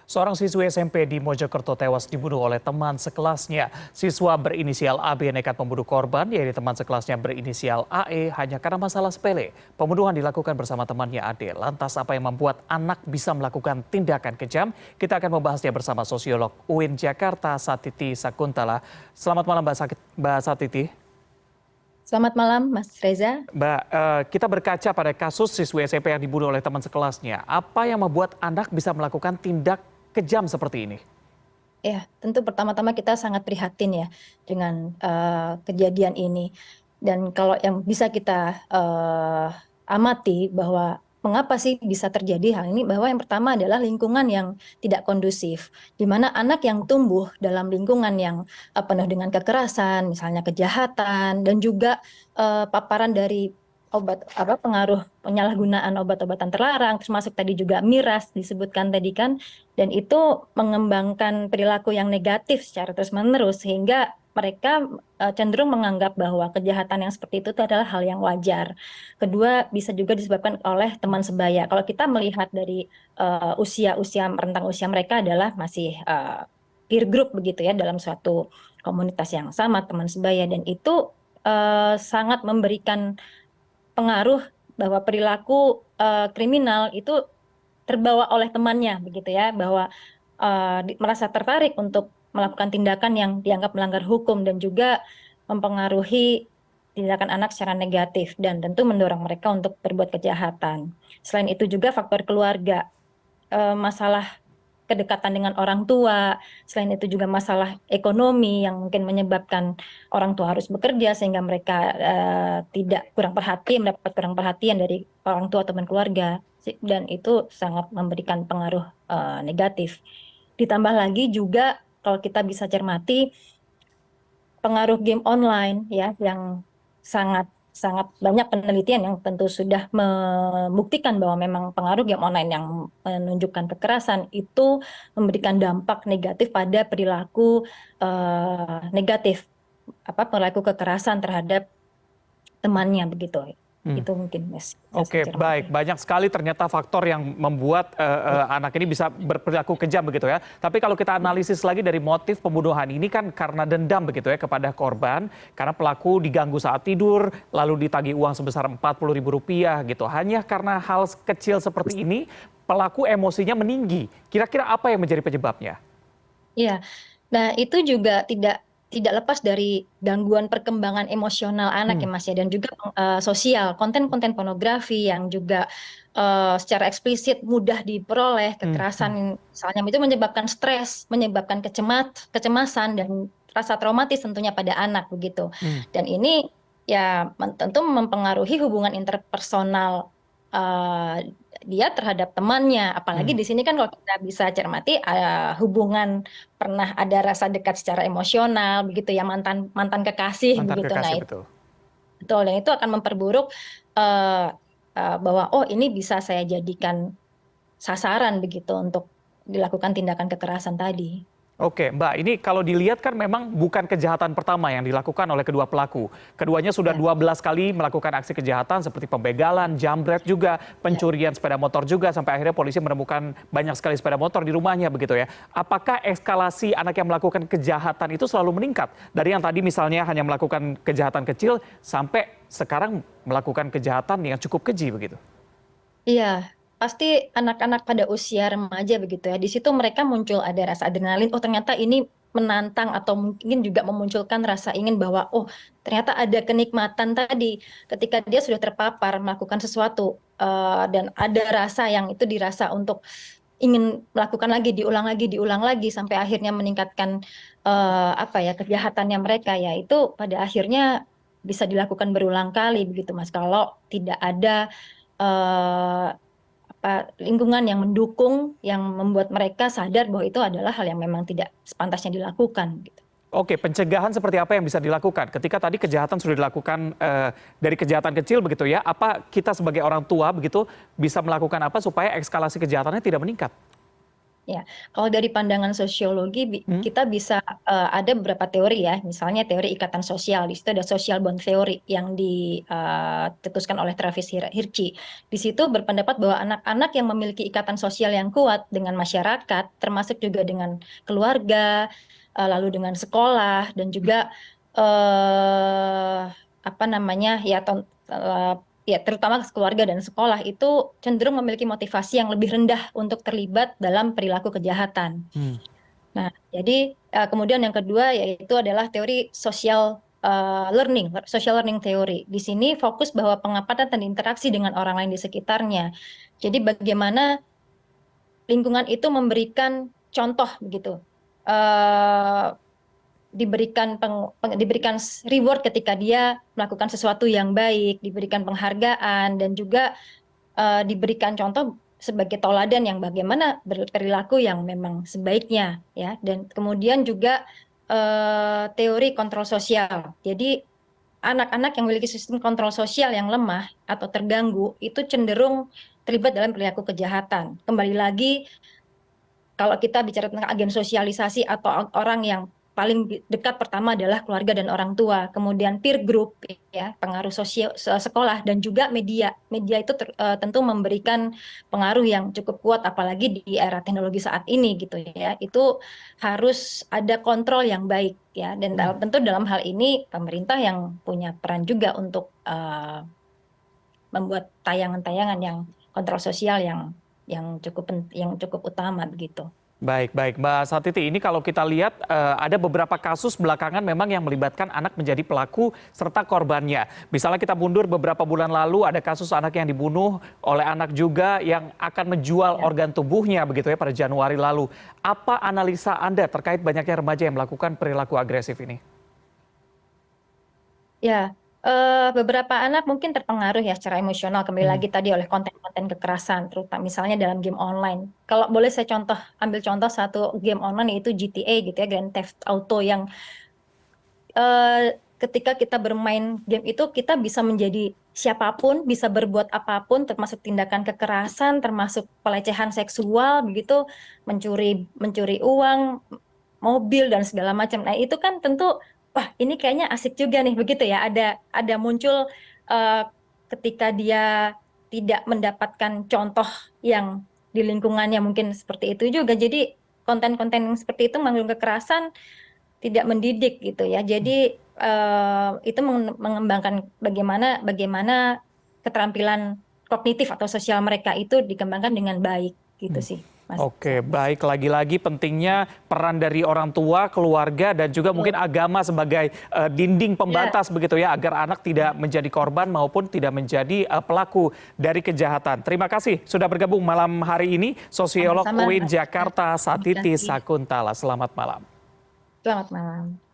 Seorang siswi SMP di Mojokerto tewas dibunuh oleh teman sekelasnya. Siswa berinisial AB nekat membunuh korban, yaitu teman sekelasnya berinisial AE hanya karena masalah sepele. Pembunuhan dilakukan bersama temannya AD. Lantas apa yang membuat anak bisa melakukan tindakan kejam? Kita akan membahasnya bersama sosiolog UIN Jakarta, Satiti Sakuntala. Selamat malam Mbak Satiti. Selamat malam, Mas Reza. Mbak, kita berkaca pada kasus siswi SMP yang dibunuh oleh teman sekelasnya. Apa yang membuat anak bisa melakukan tindak kejam seperti ini? Ya, tentu pertama-tama kita sangat prihatin ya dengan kejadian ini. Dan kalau yang bisa kita amati bahwa mengapa sih bisa terjadi hal ini, bahwa yang pertama adalah lingkungan yang tidak kondusif, di mana anak yang tumbuh dalam lingkungan yang penuh dengan kekerasan, misalnya kejahatan, dan juga paparan dari pengaruh penyalahgunaan obat-obatan terlarang, termasuk tadi juga miras disebutkan tadi kan, dan itu mengembangkan perilaku yang negatif secara terus-menerus sehingga mereka cenderung menganggap bahwa kejahatan yang seperti itu adalah hal yang wajar. Kedua, bisa juga disebabkan oleh teman sebaya. Kalau kita melihat dari rentang usia mereka adalah masih peer group begitu ya, dalam suatu komunitas yang sama, teman sebaya, dan itu sangat memberikan pengaruh bahwa perilaku kriminal itu terbawa oleh temannya begitu ya, bahwa merasa tertarik untuk melakukan tindakan yang dianggap melanggar hukum dan juga mempengaruhi tindakan anak secara negatif dan tentu mendorong mereka untuk berbuat kejahatan. Selain itu juga faktor keluarga, masalah kedekatan dengan orang tua, selain itu juga masalah ekonomi yang mungkin menyebabkan orang tua harus bekerja sehingga mereka tidak mendapat kurang perhatian dari orang tua teman keluarga, dan itu sangat memberikan pengaruh negatif. Ditambah lagi juga kalau kita bisa cermati pengaruh game online ya, yang sangat sangat banyak penelitian yang tentu sudah membuktikan bahwa memang pengaruh game online yang menunjukkan kekerasan itu memberikan dampak negatif pada perilaku negatif, perilaku kekerasan terhadap temannya begitu. Itu mungkin Mas. Oke, baik. Banyak sekali ternyata faktor yang membuat anak ini bisa berperilaku kejam begitu ya. Tapi kalau kita analisis lagi dari motif pembunuhan ini kan karena dendam begitu ya kepada korban. Karena pelaku diganggu saat tidur, lalu ditagih uang sebesar Rp40.000 gitu. Hanya karena hal kecil seperti ini, pelaku emosinya meninggi. Kira-kira apa yang menjadi penyebabnya? Iya, nah itu juga tidak lepas dari gangguan perkembangan emosional anak ya Mas ya, dan juga sosial, konten-konten pornografi yang juga secara eksplisit mudah diperoleh, kekerasan misalnya itu menyebabkan stres, menyebabkan kecemasan dan rasa traumatis tentunya pada anak begitu. Dan ini ya tentu mempengaruhi hubungan interpersonal dia terhadap temannya, apalagi di sini kan kalau kita bisa cermati hubungan pernah ada rasa dekat secara emosional begitu ya, mantan mantan kekasih Mantan begitu. Nah kekasih itu betul. betul, dan itu akan memperburuk bahwa oh ini bisa saya jadikan sasaran begitu untuk dilakukan tindakan kekerasan tadi. Oke, Mbak, ini kalau dilihat kan memang bukan kejahatan pertama yang dilakukan oleh kedua pelaku. Keduanya sudah Ya, 12 kali melakukan aksi kejahatan seperti pembegalan, jambret juga, ya. pencurian sepeda motor juga, sampai akhirnya polisi menemukan banyak sekali sepeda motor di rumahnya begitu ya. Apakah eskalasi anak yang melakukan kejahatan itu selalu meningkat? Dari yang tadi misalnya hanya melakukan kejahatan kecil sampai sekarang melakukan kejahatan yang cukup keji begitu. Iya, pasti anak-anak pada usia remaja begitu ya. Di situ mereka muncul ada rasa adrenalin. Oh, ternyata ini menantang atau mungkin juga memunculkan rasa ingin bahwa oh, ternyata ada kenikmatan tadi ketika dia sudah terpapar melakukan sesuatu dan ada rasa yang itu dirasa untuk ingin melakukan lagi, diulang lagi sampai akhirnya meningkatkan kejahatannya mereka ya. Itu pada akhirnya bisa dilakukan berulang kali begitu Mas. Kalau tidak ada eh, lingkungan yang mendukung, yang membuat mereka sadar bahwa itu adalah hal yang memang tidak sepantasnya dilakukan gitu. Oke, pencegahan seperti apa yang bisa dilakukan? Ketika tadi kejahatan sudah dilakukan dari kejahatan kecil begitu ya, apa kita sebagai orang tua begitu bisa melakukan apa supaya eskalasi kejahatannya tidak meningkat? Ya, kalau dari pandangan sosiologi, Hmm? kita bisa ada beberapa teori ya, misalnya teori ikatan sosial. Di situ ada social bond theory yang dicetuskan oleh Travis Hirschi. Di situ berpendapat bahwa anak-anak yang memiliki ikatan sosial yang kuat dengan masyarakat, termasuk juga dengan keluarga, lalu dengan sekolah, dan juga eh, apa namanya ya terutama keluarga dan sekolah itu cenderung memiliki motivasi yang lebih rendah untuk terlibat dalam perilaku kejahatan. Hmm. Nah, jadi kemudian yang kedua yaitu adalah teori social learning theory. Di sini fokus bahwa pengamatan dan interaksi dengan orang lain di sekitarnya. Jadi bagaimana lingkungan itu memberikan contoh begitu. Eh, diberikan reward ketika dia melakukan sesuatu yang baik, diberikan penghargaan dan juga diberikan contoh sebagai tauladan yang bagaimana berperilaku yang memang sebaiknya ya. Dan kemudian juga teori kontrol sosial. Jadi anak-anak yang memiliki sistem kontrol sosial yang lemah atau terganggu itu cenderung terlibat dalam perilaku kejahatan. Kembali lagi, kalau kita bicara tentang agen sosialisasi atau orang yang paling dekat pertama adalah keluarga dan orang tua, kemudian peer group ya, pengaruh sosial sekolah dan juga media. Media itu tentu memberikan pengaruh yang cukup kuat apalagi di era teknologi saat ini gitu ya. Itu harus ada kontrol yang baik ya, dan tentu dalam hal ini pemerintah yang punya peran juga untuk membuat tayangan-tayangan yang kontrol sosial yang cukup utama begitu. Baik, baik, Mbak Satiti. Ini kalau kita lihat ada beberapa kasus belakangan memang yang melibatkan anak menjadi pelaku serta korbannya. Misalnya kita mundur beberapa bulan lalu ada kasus anak yang dibunuh oleh anak juga yang akan menjual organ tubuhnya begitu ya pada Januari lalu. Apa analisa Anda terkait banyaknya remaja yang melakukan perilaku agresif ini? Ya, beberapa anak mungkin terpengaruh ya secara emosional kembali Hmm. lagi tadi oleh konten-konten kekerasan, terutama misalnya dalam game online. Kalau boleh saya ambil contoh satu game online yaitu GTA gitu ya, Grand Theft Auto yang ketika kita bermain game itu kita bisa menjadi siapapun, bisa berbuat apapun, termasuk tindakan kekerasan, termasuk pelecehan seksual, begitu, mencuri mencuri uang, mobil dan segala macam. Nah, itu kan tentu wah ini kayaknya asik juga nih begitu ya. Ada muncul eh, ketika dia tidak mendapatkan contoh yang di lingkungannya mungkin seperti itu juga. Jadi konten-konten yang seperti itu mengandung kekerasan tidak mendidik gitu ya. Jadi itu mengembangkan bagaimana bagaimana keterampilan kognitif atau sosial mereka itu dikembangkan dengan baik gitu sih, Mas. Oke, baik. Lagi-lagi pentingnya peran dari orang tua, keluarga, dan juga mungkin agama sebagai dinding Ya, pembatas begitu ya, agar anak tidak menjadi korban maupun tidak menjadi pelaku dari kejahatan. Terima kasih sudah bergabung malam hari ini, sosiolog sama-sama, UIN Mas. Jakarta Terima Satiti kasih. Sakuntala. Selamat malam. Selamat malam.